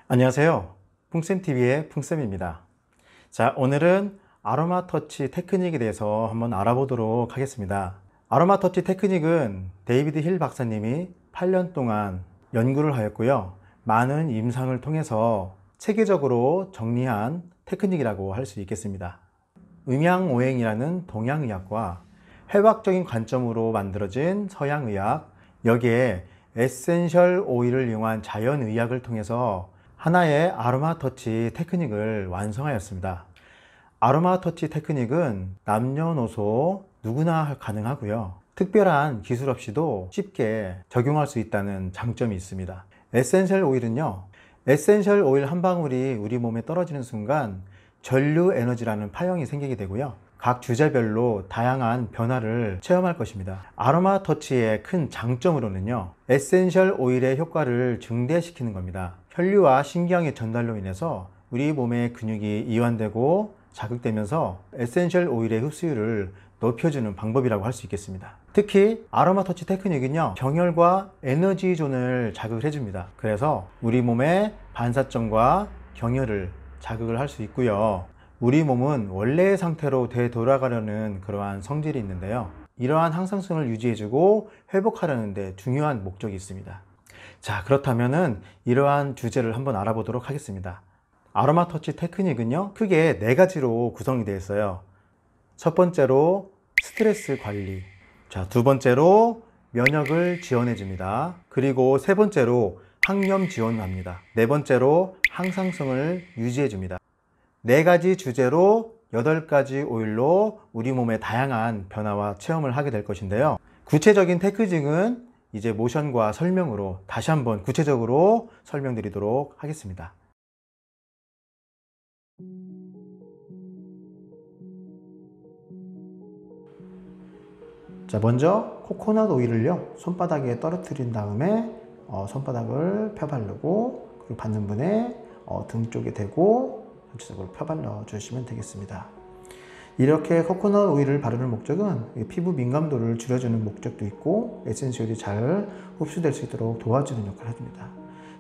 안녕하세요. 풍쌤TV의 풍쌤입니다. 자, 오늘은 아로마 터치 테크닉에 대해서 한번 알아보도록 하겠습니다. 아로마 터치 테크닉은 데이비드 힐 박사님이 8년 동안 연구를 하였고요. 많은 임상을 통해서 체계적으로 정리한 테크닉이라고 할 수 있겠습니다. 음양오행이라는 동양의학과 해학적인 관점으로 만들어진 서양의학, 여기에 에센셜 오일을 이용한 자연의학을 통해서 하나의 아로마 터치 테크닉을 완성하였습니다. 아로마 터치 테크닉은 남녀노소 누구나 가능하고요. 특별한 기술 없이도 쉽게 적용할 수 있다는 장점이 있습니다. 에센셜 오일은요, 에센셜 오일 한 방울이 우리 몸에 떨어지는 순간 전류 에너지라는 파형이 생기게 되고요. 각 주제별로 다양한 변화를 체험할 것입니다. 아로마 터치의 큰 장점으로는요, 에센셜 오일의 효과를 증대시키는 겁니다. 혈류와 신경의 전달로 인해서 우리 몸의 근육이 이완되고 자극되면서 에센셜 오일의 흡수율을 높여주는 방법이라고 할 수 있겠습니다. 특히 아로마 터치 테크닉은요, 경혈과 에너지 존을 자극을 해줍니다. 그래서 우리 몸의 반사점과 경혈을 자극을 할 수 있고요. 우리 몸은 원래의 상태로 되돌아가려는 그러한 성질이 있는데요, 이러한 항상성을 유지해주고 회복하려는 데 중요한 목적이 있습니다. 자, 그렇다면은 이러한 주제를 한번 알아보도록 하겠습니다. 아로마 터치 테크닉은요, 크게 4가지로 구성이 되어 있어요. 첫 번째로 스트레스 관리, 자, 두 번째로 면역을 지원해 줍니다. 그리고 세 번째로 항염 지원합니다. 네 번째로 항상성을 유지해 줍니다. 4가지 주제로 8가지 오일로 우리 몸의 다양한 변화와 체험을 하게 될 것인데요. 구체적인 테크닉은 이제 모션과 설명으로 다시 한번 구체적으로 설명드리도록 하겠습니다. 자, 먼저 코코넛 오일을요, 손바닥에 떨어뜨린 다음에 손바닥을 펴바르고, 그리고 받는 분의 등 쪽에 대고 전체적으로 펴발라 주시면 되겠습니다. 이렇게 코코넛 오일을 바르는 목적은 피부 민감도를 줄여주는 목적도 있고, 에센셜이 잘 흡수될 수 있도록 도와주는 역할을 해줍니다.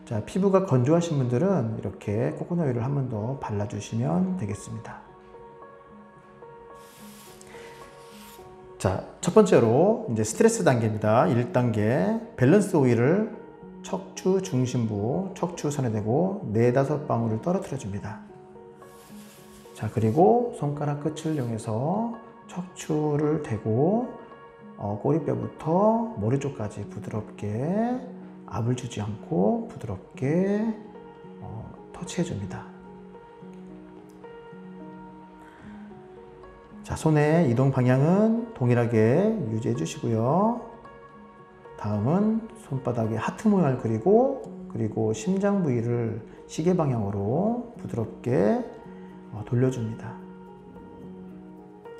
자, 피부가 건조하신 분들은 이렇게 코코넛 오일을 한 번 더 발라주시면 되겠습니다. 자, 첫 번째로 이제 스트레스 단계입니다. 1단계 밸런스 오일을 척추 중심부, 척추선에 대고 4-5방울을 떨어뜨려 줍니다. 자, 그리고 손가락 끝을 이용해서 척추를 대고 꼬리뼈부터 머리 쪽까지 부드럽게, 압을 주지 않고 부드럽게 터치해 줍니다. 자, 손의 이동 방향은 동일하게 유지해 주시고요. 다음은 손바닥에 하트 모양을 그리고 심장 부위를 시계 방향으로 부드럽게 돌려줍니다.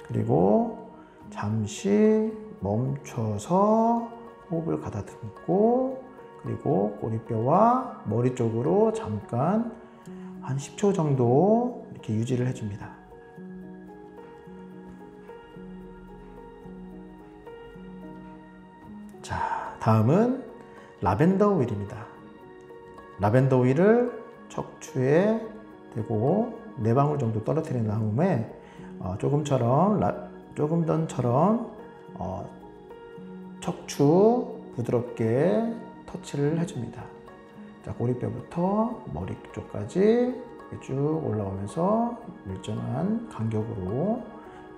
그리고 잠시 멈춰서 호흡을 가다듬고, 그리고 꼬리뼈와 머리 쪽으로 잠깐 한 10초 정도 이렇게 유지를 해줍니다. 자, 다음은 라벤더 오일입니다. 라벤더 오일을 척추에 대고 4방울 정도 떨어뜨린 다음에 조금 전처럼 척추 부드럽게 터치를 해줍니다. 자, 꼬리뼈부터 머리 쪽까지 쭉 올라오면서 일정한 간격으로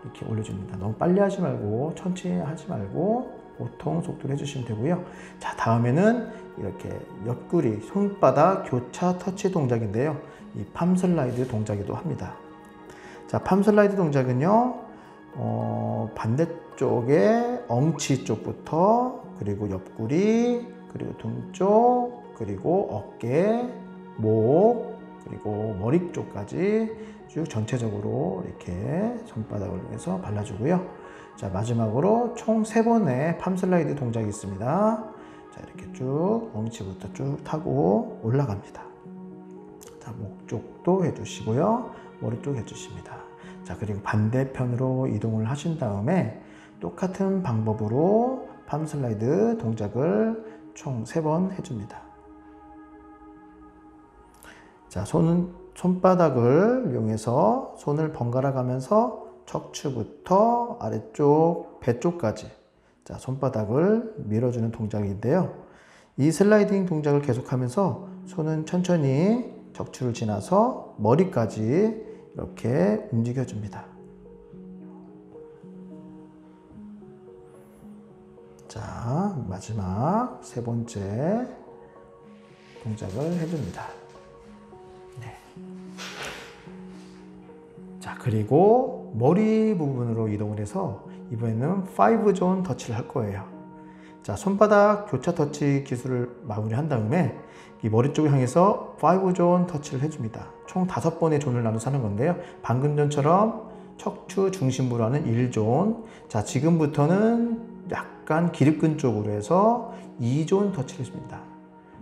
이렇게 올려줍니다. 너무 빨리 하지 말고 천천히 하지 말고 보통 속도로 해주시면 되고요. 자, 다음에는 이렇게 옆구리, 손바닥 교차 터치 동작인데요, 이 팜 슬라이드 동작이기도 합니다. 자, 팜 슬라이드 동작은요, 반대쪽에 엉치 쪽부터, 그리고 옆구리, 그리고 등 쪽, 그리고 어깨, 목, 그리고 머리 쪽까지 쭉 전체적으로 이렇게 손바닥을 이용해서 발라주고요. 자, 마지막으로 총 3번의 팜 슬라이드 동작이 있습니다. 자, 이렇게 쭉 엉치부터 쭉 타고 올라갑니다. 자, 목 쪽도 해주시고요, 머리 쪽 해주십니다. 자, 그리고 반대편으로 이동을 하신 다음에 똑같은 방법으로 팜 슬라이드 동작을 총 3번 해줍니다. 자, 손바닥을 이용해서 손을 번갈아 가면서 척추부터 아래쪽 배 쪽까지 자, 손바닥을 밀어주는 동작인데요. 이 슬라이딩 동작을 계속하면서 손은 천천히 척추를 지나서 머리까지 이렇게 움직여줍니다. 자, 마지막 세 번째 동작을 해줍니다. 네. 자, 그리고 머리 부분으로 이동을 해서 이번에는 5존 터치를 할 거예요. 자, 손바닥 교차 터치 기술을 마무리한 다음에 이 머리 쪽을 향해서 5존 터치를 해줍니다. 총 5번의 존을 나눠서 하는 건데요. 방금 전처럼 척추 중심부로 하는 1존. 자, 지금부터는 약간 기립근 쪽으로 해서 2존 터치를 해줍니다.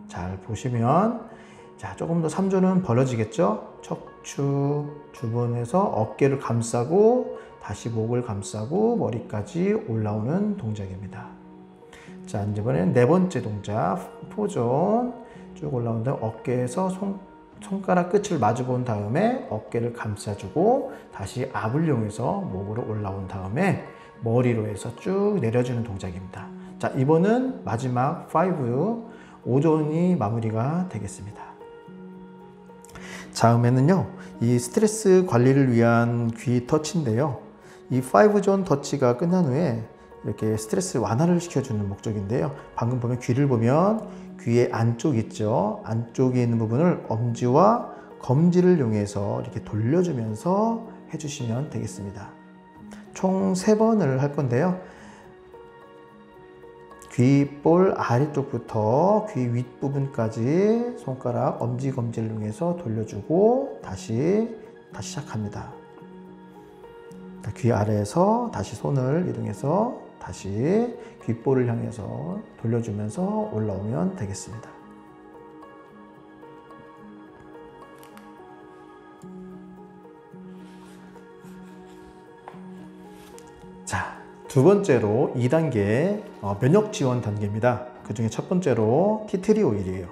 잘 보시면 자, 조금 더 3존은 벌어지겠죠? 척추 주변에서 어깨를 감싸고 다시 목을 감싸고 머리까지 올라오는 동작입니다. 자, 이번에는 네 번째 동작 4존 쭉 올라오는데 어깨에서 손가락 끝을 마주 본 다음에 어깨를 감싸주고 다시 압을 이용해서 목으로 올라온 다음에 머리로 해서 쭉 내려주는 동작입니다. 자, 이번은 마지막 5존이 마무리가 되겠습니다. 다음에는요, 이 스트레스 관리를 위한 귀 터치인데요. 이 5존 터치가 끝난 후에 이렇게 스트레스 완화를 시켜주는 목적인데요. 방금 보면 귀를 보면 귀의 안쪽 있죠. 안쪽에 있는 부분을 엄지와 검지를 이용해서 이렇게 돌려주면서 해주시면 되겠습니다. 총 3번을 할 건데요. 귀볼 아래쪽부터 귀 윗부분까지 손가락, 엄지, 검지를 이용해서 돌려주고 다시 시작합니다. 귀 아래에서 다시 손을 이동해서 다시 귓볼을 향해서 돌려주면서 올라오면 되겠습니다. 자, 두 번째로 2단계 면역 지원 단계입니다. 그 중에 첫 번째로 티트리 오일이에요.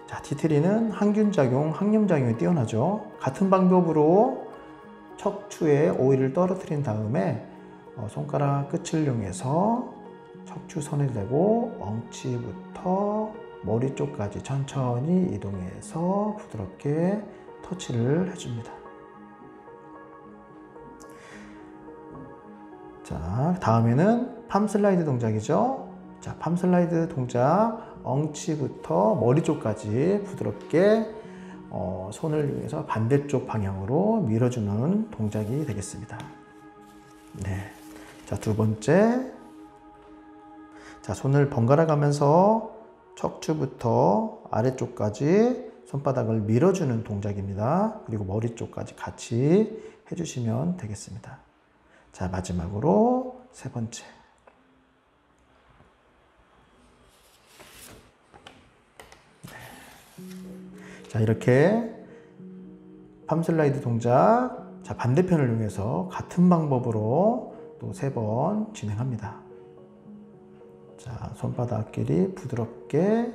자, 티트리는 항균작용, 항염작용이 뛰어나죠. 같은 방법으로 척추에 오일을 떨어뜨린 다음에 손가락 끝을 이용해서 척추선을 대고 엉치부터 머리 쪽까지 천천히 이동해서 부드럽게 터치를 해줍니다. 자, 다음에는 팜 슬라이드 동작이죠. 자, 팜 슬라이드 동작 엉치부터 머리 쪽까지 부드럽게 손을 이용해서 반대쪽 방향으로 밀어주는 동작이 되겠습니다. 네. 자, 두 번째. 자, 손을 번갈아 가면서 척추부터 아래쪽까지 손바닥을 밀어주는 동작입니다. 그리고 머리 쪽까지 같이 해주시면 되겠습니다. 자, 마지막으로 세 번째. 네. 자, 이렇게 팜 슬라이드 동작, 자, 반대편을 이용해서 같은 방법으로 또 3번 진행합니다. 자, 손바닥끼리 부드럽게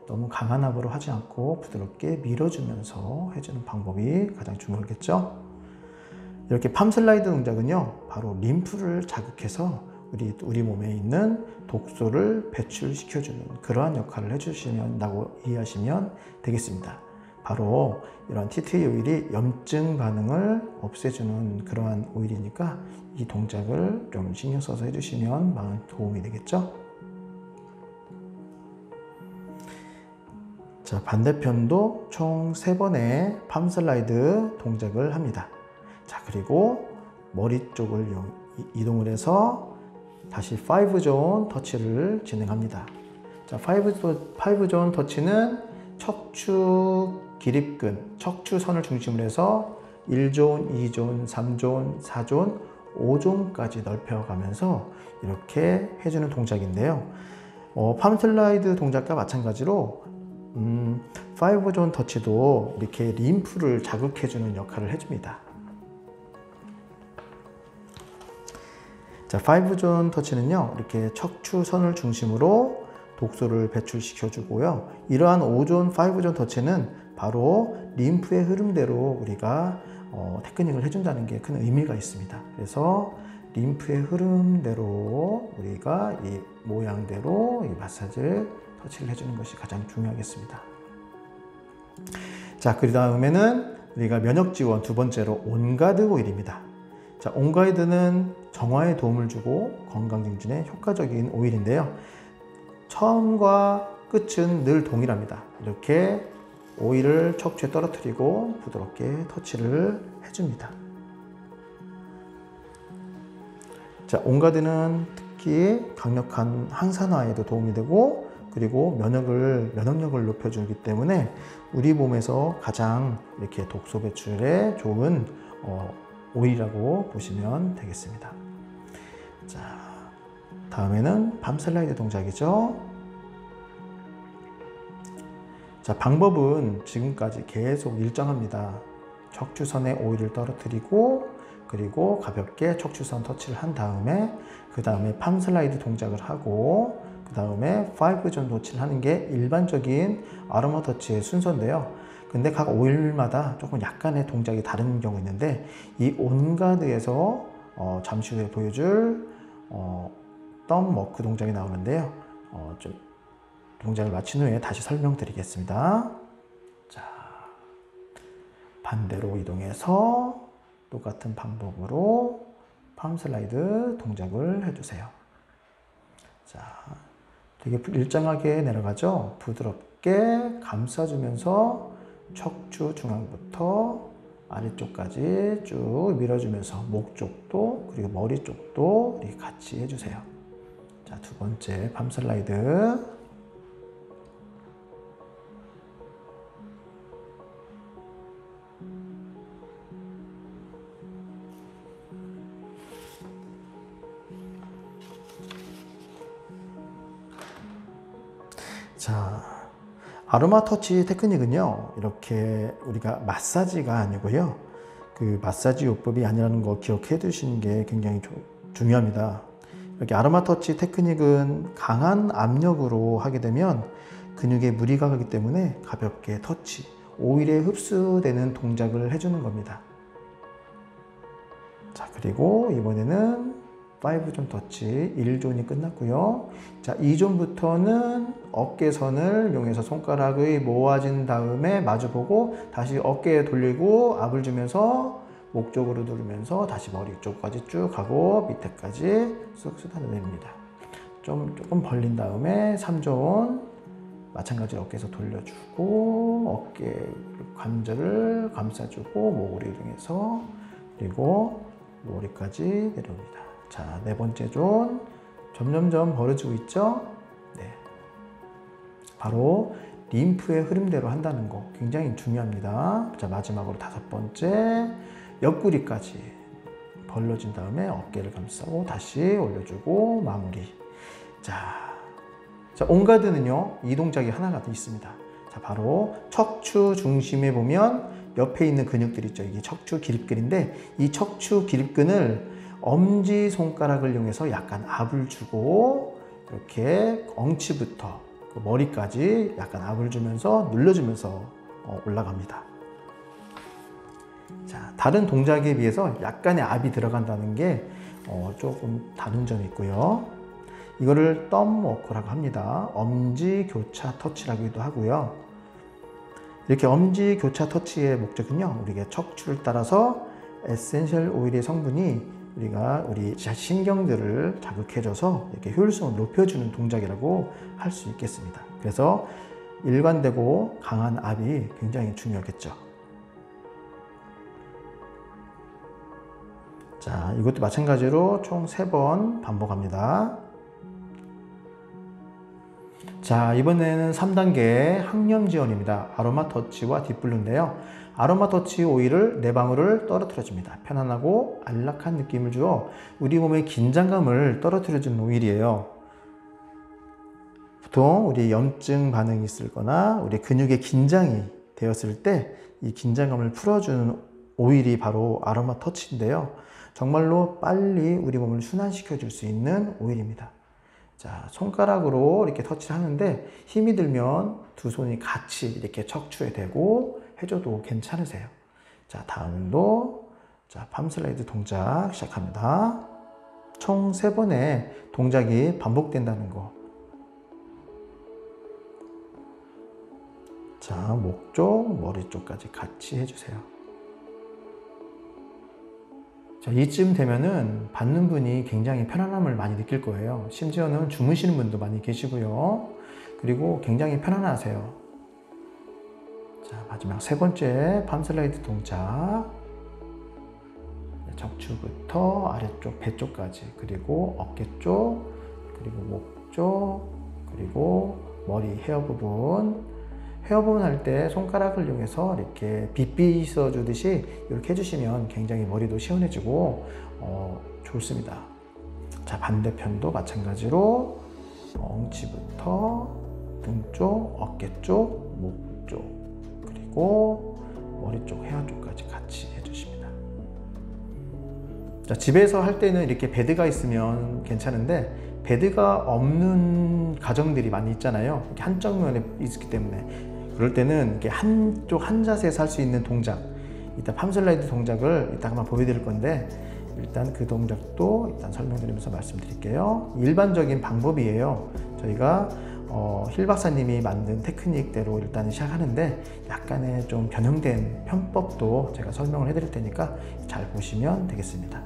너무 강한 압으로 하지 않고 부드럽게 밀어주면서 해주는 방법이 가장 중요하겠죠. 이렇게 팜 슬라이드 동작은요, 바로 림프를 자극해서 우리 몸에 있는 독소를 배출시켜주는 그러한 역할을 해주신다고 이해하시면 되겠습니다. 바로 이런 티트리 오일이 염증 반응을 없애주는 그러한 오일이니까 이 동작을 좀 신경 써서 해주시면 많은 도움이 되겠죠. 자, 반대편도 총 3번의 팜 슬라이드 동작을 합니다. 자, 그리고 머리 쪽을 이동을 해서 다시 5존 터치를 진행합니다. 자, 5존 터치는 척추 기립근, 척추선을 중심으로 해서 1존, 2존, 3존, 4존, 5존까지 넓혀가면서 이렇게 해주는 동작인데요. 팜 슬라이드 동작과 마찬가지로 5존 터치도 이렇게 림프를 자극해주는 역할을 해줍니다. 자, 5존 터치는요, 이렇게 척추선을 중심으로 독소를 배출시켜 주고요. 이러한 5존, 5존 터치는 바로 림프의 흐름대로 우리가 테크닉을 해준다는 게 큰 의미가 있습니다. 그래서 림프의 흐름대로 우리가 이 모양대로 이 마사지를 터치를 해주는 것이 가장 중요하겠습니다. 자, 그 다음에는 우리가 면역 지원 두 번째로 온가드 오일입니다. 자, 온가드는 정화에 도움을 주고 건강 증진에 효과적인 오일인데요. 처음과 끝은 늘 동일합니다. 이렇게 오일을 척추에 떨어뜨리고 부드럽게 터치를 해줍니다. 자, 온가드는 특히 강력한 항산화에도 도움이 되고 그리고 면역력을 높여주기 때문에 우리 몸에서 가장 이렇게 독소 배출에 좋은 오일이라고 보시면 되겠습니다. 자, 다음에는 밤 슬라이드 동작이죠. 자, 방법은 지금까지 계속 일정합니다. 척추선에 오일을 떨어뜨리고 그리고 가볍게 척추선 터치를 한 다음에 그 다음에 팜 슬라이드 동작을 하고 그 다음에 5존 터치를 하는 게 일반적인 아로마 터치의 순서인데요. 근데 각 오일마다 조금 약간의 동작이 다른 경우 있는데 이 온가드에서 잠시 후에 보여줄 덤 워크 동작이 나오는데요. 좀 동작을 마친 후에 다시 설명드리겠습니다. 자, 반대로 이동해서 똑같은 방법으로 팜 슬라이드 동작을 해주세요. 자, 되게 일정하게 내려가죠. 부드럽게 감싸주면서 척추 중앙부터 아래쪽까지 쭉 밀어주면서 목 쪽도 그리고 머리 쪽도 이렇게 같이 해주세요. 자, 두 번째 팜 슬라이드. 자, 아로마 터치 테크닉은요, 이렇게 우리가 마사지가 아니고요, 그 마사지 요법이 아니라는 거 기억해 두시는 게 굉장히 중요합니다. 이렇게 아로마 터치 테크닉은 강한 압력으로 하게 되면 근육에 무리가 가기 때문에 가볍게 터치, 오일에 흡수되는 동작을 해주는 겁니다. 자, 그리고 이번에는 5존 터치 1존이 끝났고요. 자, 2존부터는 어깨선을 이용해서 손가락이 모아진 다음에 마주보고 다시 어깨에 돌리고 압을 주면서 목 쪽으로 누르면서 다시 머리 쪽까지 쭉 가고 밑에까지 쑥 쏟아내립니다. 조금 벌린 다음에 3존 마찬가지로 어깨에서 돌려주고 어깨 관절을 감싸주고 목으로 이동해서 그리고 머리까지 내려옵니다. 자, 네 번째 존 점점점 벌어지고 있죠? 네. 바로 림프의 흐름대로 한다는 거 굉장히 중요합니다. 자, 마지막으로 다섯 번째 옆구리까지 벌려진 다음에 어깨를 감싸고 다시 올려주고 마무리. 자, 온가드는요, 이 동작이 하나가 더 있습니다. 자, 바로 척추 중심에 보면 옆에 있는 근육들 있죠. 이게 척추 기립근인데 이 척추 기립근을 엄지손가락을 이용해서 약간 압을 주고 이렇게 엉치부터 머리까지 약간 압을 주면서 눌러주면서 올라갑니다. 자, 다른 동작에 비해서 약간의 압이 들어간다는 게 조금 다른 점이 있고요. 이거를 덤 워크라고 합니다. 엄지 교차 터치라고도 하고요. 이렇게 엄지 교차 터치의 목적은요, 우리가 척추를 따라서 에센셜 오일의 성분이 우리 신경들을 자극해줘서 이렇게 효율성을 높여주는 동작이라고 할 수 있겠습니다. 그래서 일관되고 강한 압이 굉장히 중요하겠죠. 자, 이것도 마찬가지로 총 3번 반복합니다. 자, 이번에는 3단계 항염 지원입니다. 아로마 터치와 딥블루인데요. 아로마 터치 오일을 네 방울을 떨어뜨려 줍니다. 편안하고 안락한 느낌을 주어 우리 몸의 긴장감을 떨어뜨려 주는 오일이에요. 보통 우리 염증 반응이 있을 거나 우리 근육에 긴장이 되었을 때 이 긴장감을 풀어주는 오일이 바로 아로마 터치인데요. 정말로 빨리 우리 몸을 순환시켜 줄 수 있는 오일입니다. 자, 손가락으로 이렇게 터치를 하는데 힘이 들면 두 손이 같이 이렇게 척추에 대고 해줘도 괜찮으세요. 자, 다음도 자, 팜 슬라이드 동작 시작합니다. 총 3번의 동작이 반복된다는 거. 자, 목 쪽, 머리 쪽까지 같이 해주세요. 자, 이쯤 되면은 받는 분이 굉장히 편안함을 많이 느낄 거예요. 심지어는 주무시는 분도 많이 계시고요. 그리고 굉장히 편안하세요. 자, 마지막 3번째 팜 슬라이드 동작. 척추부터 아래쪽 배 쪽까지, 그리고 어깨 쪽, 그리고 목 쪽, 그리고 머리 헤어 부분. 헤어 부분 할 때 손가락을 이용해서 이렇게 빗빗어 주듯이 이렇게 해주시면 굉장히 머리도 시원해지고 좋습니다. 자, 반대편도 마찬가지로 엉치부터 등 쪽, 어깨 쪽, 목 쪽, 그리고 머리 쪽, 헤어 쪽까지 같이 해주십니다. 자, 집에서 할 때는 이렇게 베드가 있으면 괜찮은데 베드가 없는 가정들이 많이 있잖아요. 이렇게 한쪽 면에 있기 때문에 그럴 때는 이렇게 한쪽 한 자세에서 할 수 있는 동작, 이따 팜 슬라이드 동작을 이따 한번 보여드릴 건데 일단 그 동작도 일단 설명드리면서 말씀드릴게요. 일반적인 방법이에요. 저희가 힐 박사님이 만든 테크닉대로 일단 시작하는데 약간의 좀 변형된 편법도 제가 설명을 해드릴 테니까 잘 보시면 되겠습니다.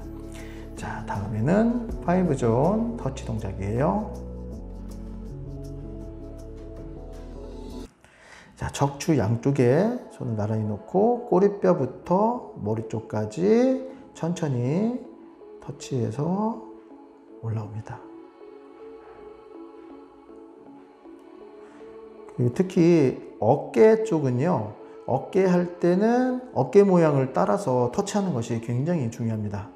자, 다음에는 5존 터치 동작이에요. 자, 척추 양쪽에 손을 나란히 놓고 꼬리뼈부터 머리 쪽까지 천천히 터치해서 올라옵니다. 그리고 특히 어깨 쪽은요, 어깨 할 때는 어깨 모양을 따라서 터치하는 것이 굉장히 중요합니다.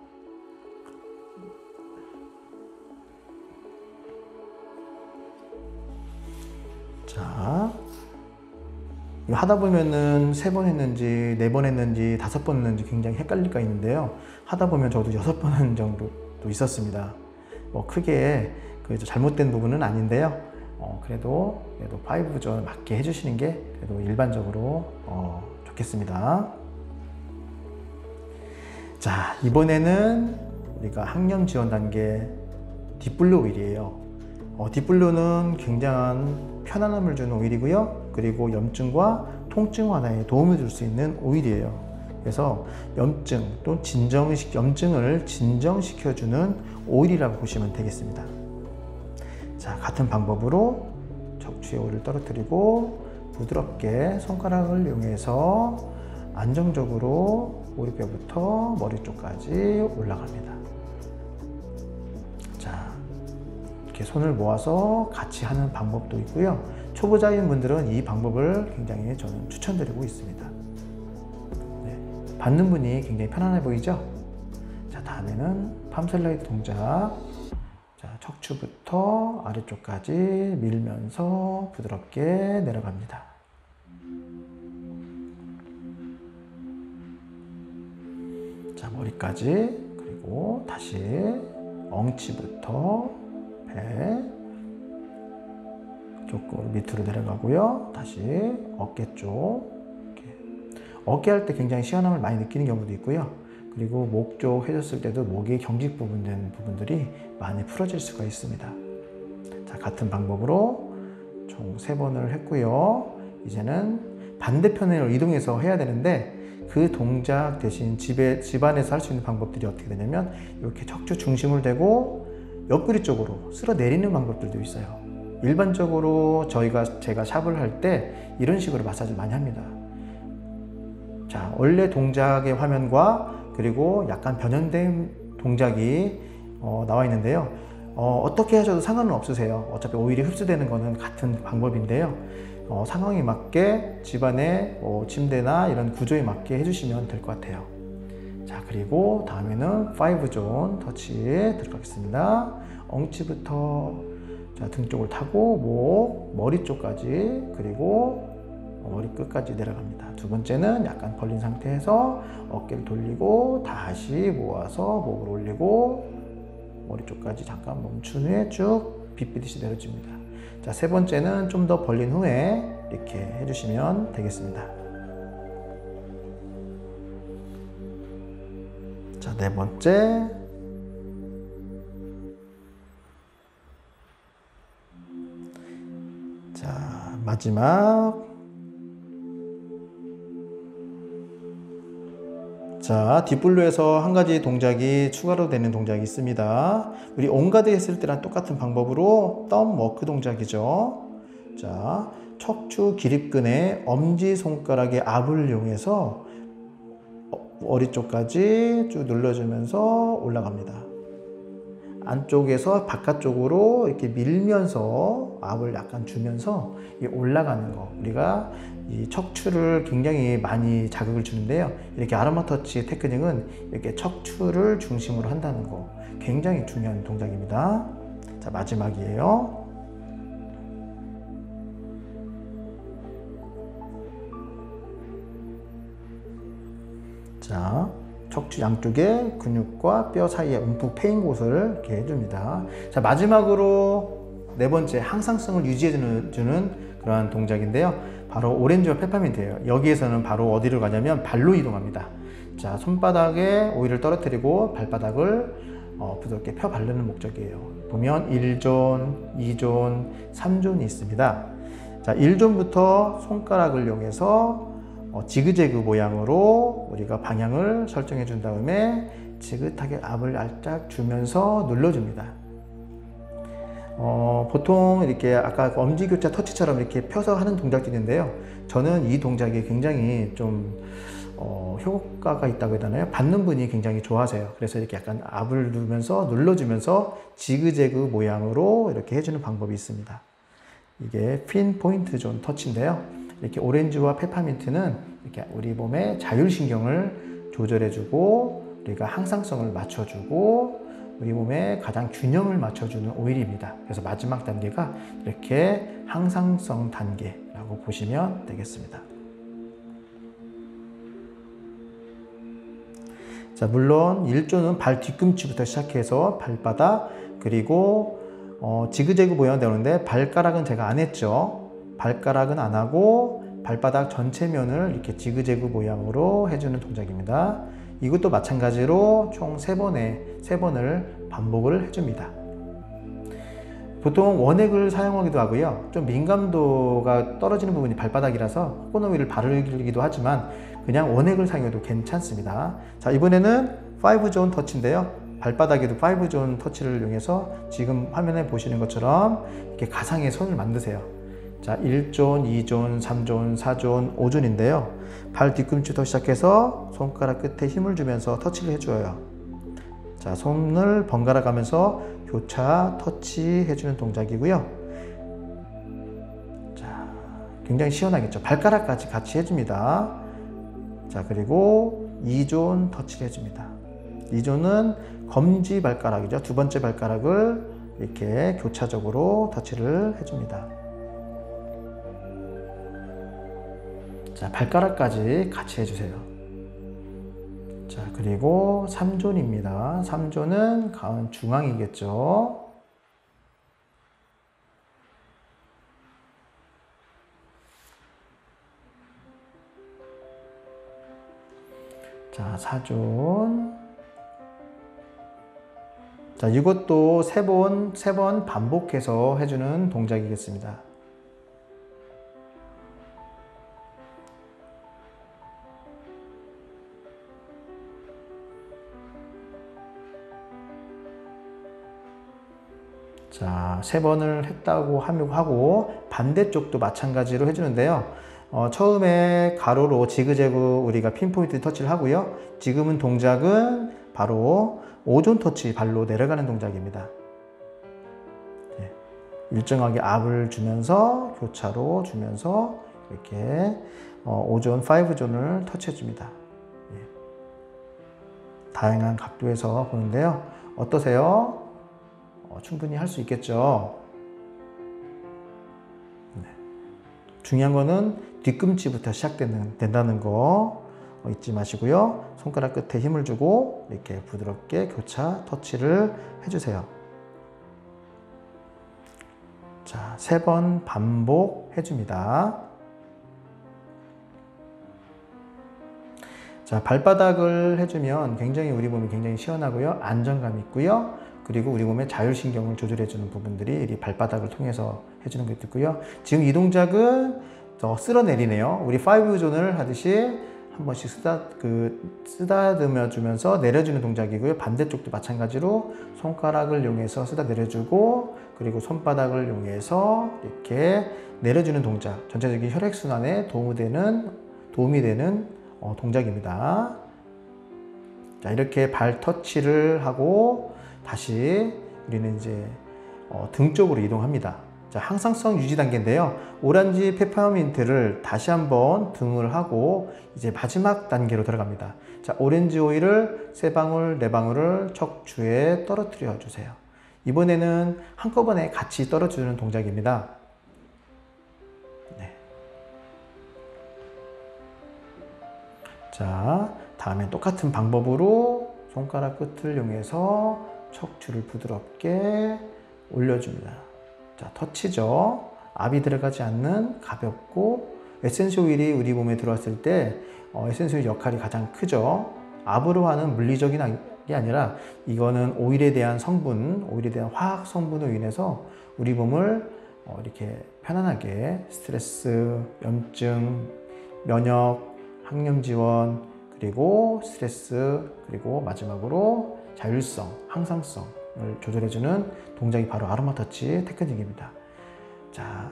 자, 하다 보면은 3번 했는지 4번 했는지 5번 했는지 굉장히 헷갈릴 가 있는데요. 하다 보면 저도 6번 한 정도도 있었습니다. 뭐 크게 잘못된 부분은 아닌데요. 그래도 5존 맞게 해주시는 게 그래도 일반적으로 좋겠습니다. 자, 이번에는 우리가 항염 지원 단계 딥블루 오일이에요. 딥블루는 굉장한 편안함을 주는 오일이고요. 그리고 염증과 통증 완화에 도움을 줄 수 있는 오일이에요. 그래서 염증 또 염증을 진정시켜주는 오일이라고 보시면 되겠습니다. 자, 같은 방법으로 척추에 오일을 떨어뜨리고 부드럽게 손가락을 이용해서 안정적으로 머리뼈부터 머리 쪽까지 올라갑니다. 자, 이렇게 손을 모아서 같이 하는 방법도 있고요. 초보자인 분들은 이 방법을 굉장히 저는 추천드리고 있습니다. 네, 받는 분이 굉장히 편안해 보이죠? 자, 다음에는 팜 슬라이드 동작. 자, 척추부터 아래쪽까지 밀면서 부드럽게 내려갑니다. 자, 머리까지, 그리고 다시 엉치부터 배 조금 밑으로 내려가고요. 다시 어깨 쪽, 이렇게. 어깨 할 때 굉장히 시원함을 많이 느끼는 경우도 있고요. 그리고 목 쪽 해줬을 때도 목이 경직 부분된 부분들이 많이 풀어질 수가 있습니다. 자, 같은 방법으로 총 3번을 했고요. 이제는 반대편으로 이동해서 해야 되는데 그 동작 대신 집안에서 할 수 있는 방법들이 어떻게 되냐면 이렇게 척추 중심을 대고 옆구리 쪽으로 쓸어 내리는 방법들도 있어요. 일반적으로 제가 샵을 할 때 이런 식으로 마사지를 많이 합니다. 자, 원래 동작의 화면과 그리고 약간 변형된 동작이 나와 있는데요. 어떻게 하셔도 상관은 없으세요. 어차피 오일이 흡수되는 거는 같은 방법인데요. 상황에 맞게 집안의 침대나 이런 구조에 맞게 해주시면 될 것 같아요. 자, 그리고 다음에는 5존 터치에 들어가겠습니다. 엉치부터 자, 등 쪽을 타고 목, 머리 쪽까지, 그리고 머리 끝까지 내려갑니다. 두 번째는 약간 벌린 상태에서 어깨를 돌리고 다시 모아서 목을 올리고 머리 쪽까지 잠깐 멈춘 후에 쭉 빗비듯이 내려줍니다. 자, 세 번째는 좀 더 벌린 후에 이렇게 해주시면 되겠습니다. 자, 네 번째. 자, 마지막. 자, 뒷블루에서 한 가지 동작이 추가로 되는 동작이 있습니다. 우리 온가드 했을 때랑 똑같은 방법으로 덤 워크 동작이죠. 자, 척추 기립근의 엄지손가락의 압을 이용해서 머리 쪽까지 쭉 눌러주면서 올라갑니다. 안쪽에서 바깥쪽으로 이렇게 밀면서 압을 약간 주면서 올라가는 거, 우리가 이 척추를 굉장히 많이 자극을 주는데요. 이렇게 아로마 터치 테크닉은 이렇게 척추를 중심으로 한다는 거, 굉장히 중요한 동작입니다. 자, 마지막이에요. 자, 척추 양쪽의 근육과 뼈 사이에 움푹 패인 곳을 이렇게 해줍니다. 자, 마지막으로 네 번째, 항상성을 유지해주는 그러한 동작인데요. 바로 오렌지와 페퍼민트예요. 여기에서는 바로 어디로 가냐면 발로 이동합니다. 자, 손바닥에 오일을 떨어뜨리고 발바닥을 부드럽게 펴 바르는 목적이에요. 보면 1존, 2존, 3존이 있습니다. 자, 1존부터 손가락을 이용해서 지그재그 모양으로 우리가 방향을 설정해 준 다음에 지긋하게 압을 살짝 주면서 눌러줍니다. 보통 이렇게 아까 엄지교차 터치처럼 이렇게 펴서 하는 동작들인데요. 저는 이 동작이 굉장히 좀 효과가 있다고 해야 되나요? 받는 분이 굉장히 좋아하세요. 그래서 이렇게 약간 압을 누르면서 눌러주면서 지그재그 모양으로 이렇게 해주는 방법이 있습니다. 이게 핀 포인트 존 터치인데요. 이렇게 오렌지와 페퍼민트는 이렇게 우리 몸의 자율신경을 조절해주고 우리가 항상성을 맞춰주고 우리 몸의 가장 균형을 맞춰주는 오일입니다. 그래서 마지막 단계가 이렇게 항상성 단계라고 보시면 되겠습니다. 자, 물론 1조는 발 뒤꿈치부터 시작해서 발바닥, 그리고 지그재그 모양 되는데 발가락은 제가 안 했죠. 발가락은 안 하고 발바닥 전체 면을 이렇게 지그재그 모양으로 해주는 동작입니다. 이것도 마찬가지로 총 3번을 반복을 해줍니다. 보통 원액을 사용하기도 하고요. 좀 민감도가 떨어지는 부분이 발바닥이라서 코코넛 오일을 바르기도 하지만 그냥 원액을 사용해도 괜찮습니다. 자, 이번에는 5존 터치인데요. 발바닥에도 5존 터치를 이용해서 지금 화면에 보시는 것처럼 이렇게 가상의 선을 만드세요. 자, 1존, 2존, 3존, 4존, 5존인데요. 발 뒤꿈치부터 시작해서 손가락 끝에 힘을 주면서 터치를 해줘요. 자, 손을 번갈아 가면서 교차 터치해주는 동작이고요. 자, 굉장히 시원하겠죠. 발가락까지 같이 해줍니다. 자, 그리고 2존 터치를 해줍니다. 2존은 검지 발가락이죠. 두 번째 발가락을 이렇게 교차적으로 터치를 해줍니다. 자, 발가락까지 같이 해주세요. 자, 그리고 3존입니다. 3존은 가운 중앙이겠죠. 자, 4존. 자, 이것도 3번 반복해서 해주는 동작이겠습니다. 자, 3번을 했다고 하고 반대쪽도 마찬가지로 해주는데요. 처음에 가로로 지그재그 우리가 핀포인트 터치를 하고요. 지금은 동작은 바로 5존 터치 발로 내려가는 동작입니다. 네, 일정하게 압을 주면서 교차로 주면서 이렇게 5존, 5존을 터치해 줍니다. 네. 다양한 각도에서 보는데요. 어떠세요? 충분히 할 수 있겠죠. 네. 중요한 거는 뒤꿈치부터 시작된다는 거 잊지 마시고요. 손가락 끝에 힘을 주고 이렇게 부드럽게 교차 터치를 해주세요. 자, 3번 반복해 줍니다. 자, 발바닥을 해주면 굉장히 우리 몸이 굉장히 시원하고요. 안정감 있고요. 그리고 우리 몸의 자율신경을 조절해주는 부분들이 이 발바닥을 통해서 해주는 것도 있고요. 지금 이 동작은 쓸어내리네요. 우리 5존을 하듯이 한 번씩 쓰다듬어 주면서 내려주는 동작이고요. 반대쪽도 마찬가지로 손가락을 이용해서 쓰다 내려주고, 그리고 손바닥을 이용해서 이렇게 내려주는 동작. 전체적인 혈액순환에 도움이 되는 동작입니다. 자, 이렇게 발 터치를 하고 다시 우리는 이제 등 쪽으로 이동합니다. 자, 항상성 유지 단계인데요. 오렌지 페퍼민트를 다시 한번 등을 하고 이제 마지막 단계로 들어갑니다. 자, 오렌지 오일을 3방울, 4방울을 척추에 떨어뜨려 주세요. 이번에는 한꺼번에 같이 떨어주는 동작입니다. 네. 자, 다음에 똑같은 방법으로 손가락 끝을 이용해서 척추를 부드럽게 올려줍니다. 자, 터치죠. 압이 들어가지 않는 가볍고, 에센스 오일이 우리 몸에 들어왔을 때 에센스 오일 역할이 가장 크죠. 압으로 하는 물리적인 게 아니라 이거는 오일에 대한 성분, 오일에 대한 화학 성분으로 인해서 우리 몸을 이렇게 편안하게 스트레스, 염증, 면역, 항염 지원, 그리고 스트레스, 그리고 마지막으로 자율성, 항상성을 조절해주는 동작이 바로 아로마 터치 테크닉입니다. 자,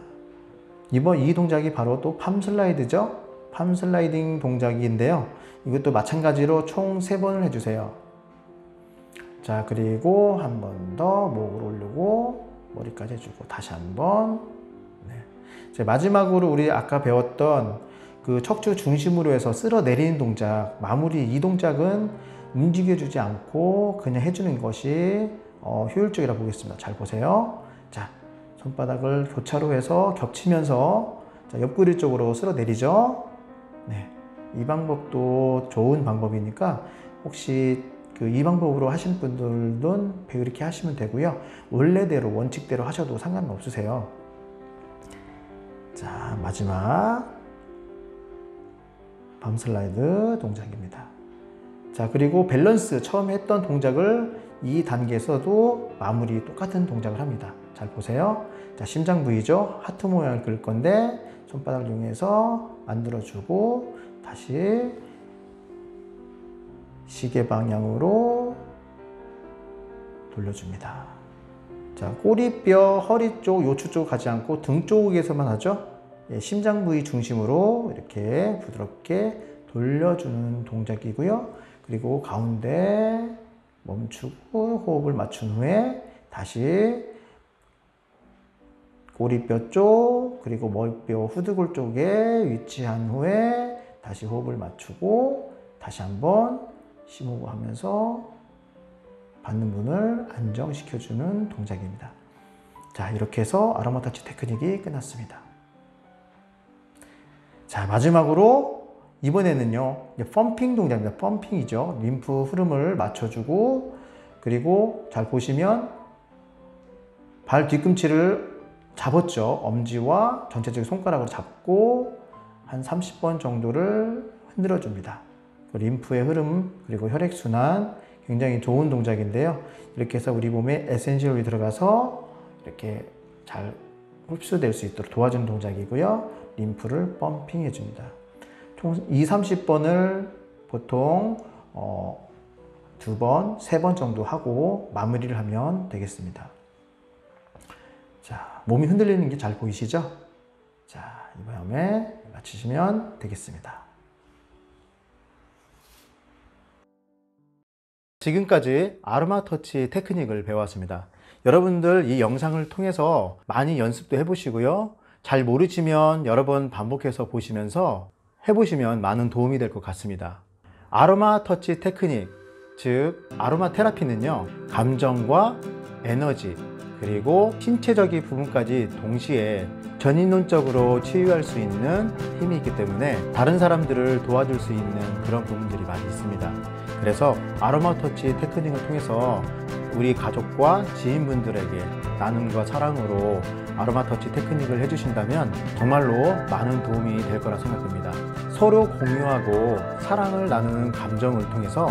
이번 이 동작이 바로 또 팜 슬라이드죠. 팜 슬라이딩 동작인데요. 이것도 마찬가지로 총 3번을 해주세요. 자, 그리고 한 번 더 목을 올리고 머리까지 해주고 다시 한번. 네. 마지막으로 우리 아까 배웠던 그 척추 중심으로 해서 쓸어내리는 동작, 마무리 이 동작은 움직여주지 않고 그냥 해주는 것이 효율적이라고 보겠습니다. 잘 보세요. 자, 손바닥을 교차로 해서 겹치면서 자, 옆구리 쪽으로 쓸어내리죠. 네, 이 방법도 좋은 방법이니까 혹시 이 방법으로 하시는 분들은 이렇게 하시면 되고요. 원래대로 원칙대로 하셔도 상관은 없으세요. 자, 마지막 팜 슬라이드 동작입니다. 자, 그리고 밸런스 처음 했던 동작을 이 단계에서도 마무리 똑같은 동작을 합니다. 잘 보세요. 자, 심장 부위죠. 하트 모양을 그릴 건데 손바닥을 이용해서 만들어주고 다시 시계 방향으로 돌려줍니다. 자, 꼬리뼈, 허리 쪽, 요추 쪽 가지 않고 등 쪽에서만 하죠. 예, 심장 부위 중심으로 이렇게 부드럽게 돌려주는 동작이고요. 그리고 가운데 멈추고 호흡을 맞춘 후에 다시 꼬리뼈 쪽, 그리고 머리뼈 후두골 쪽에 위치한 후에 다시 호흡을 맞추고 다시 한번 심호흡 하면서 받는 분을 안정시켜주는 동작입니다. 자, 이렇게 해서 아로마 터치 테크닉이 끝났습니다. 자, 마지막으로 이번에는요, 펌핑 동작입니다. 펌핑이죠. 림프 흐름을 맞춰주고, 그리고 잘 보시면 발 뒤꿈치를 잡았죠. 엄지와 전체적인 손가락으로 잡고 한 30번 정도를 흔들어 줍니다. 림프의 흐름, 그리고 혈액순환 굉장히 좋은 동작인데요. 이렇게 해서 우리 몸에 에센셜 오일이 들어가서 이렇게 잘 흡수될 수 있도록 도와주는 동작이고요. 림프를 펌핑해 줍니다. 총 20-30번을 보통 2번, 3번 정도 하고 마무리를 하면 되겠습니다. 자, 몸이 흔들리는 게 잘 보이시죠? 자, 이 다음에 마치시면 되겠습니다. 지금까지 아로마 터치 테크닉을 배웠습니다. 여러분들 이 영상을 통해서 많이 연습도 해보시고요. 잘 모르시면 여러 번 반복해서 보시면서 해보시면 많은 도움이 될 것 같습니다. 아로마 터치 테크닉, 즉 아로마 테라피는요, 감정과 에너지, 그리고 신체적인 부분까지 동시에 전인론적으로 치유할 수 있는 힘이 있기 때문에 다른 사람들을 도와줄 수 있는 그런 부분들이 많이 있습니다. 그래서 아로마 터치 테크닉을 통해서 우리 가족과 지인분들에게 나눔과 사랑으로 아로마 터치 테크닉을 해주신다면 정말로 많은 도움이 될 거라 생각됩니다. 서로 공유하고 사랑을 나누는 감정을 통해서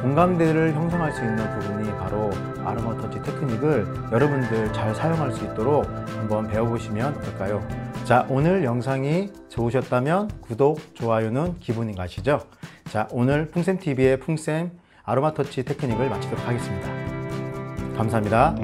공감대를 형성할 수 있는 부분이 바로 아로마 터치 테크닉을 여러분들 잘 사용할 수 있도록 한번 배워보시면 어떨까요? 자, 오늘 영상이 좋으셨다면 구독, 좋아요는 기본인 거 아시죠? 자, 오늘 풍쌤TV의 풍쌤 아로마 터치 테크닉을 마치도록 하겠습니다. 감사합니다.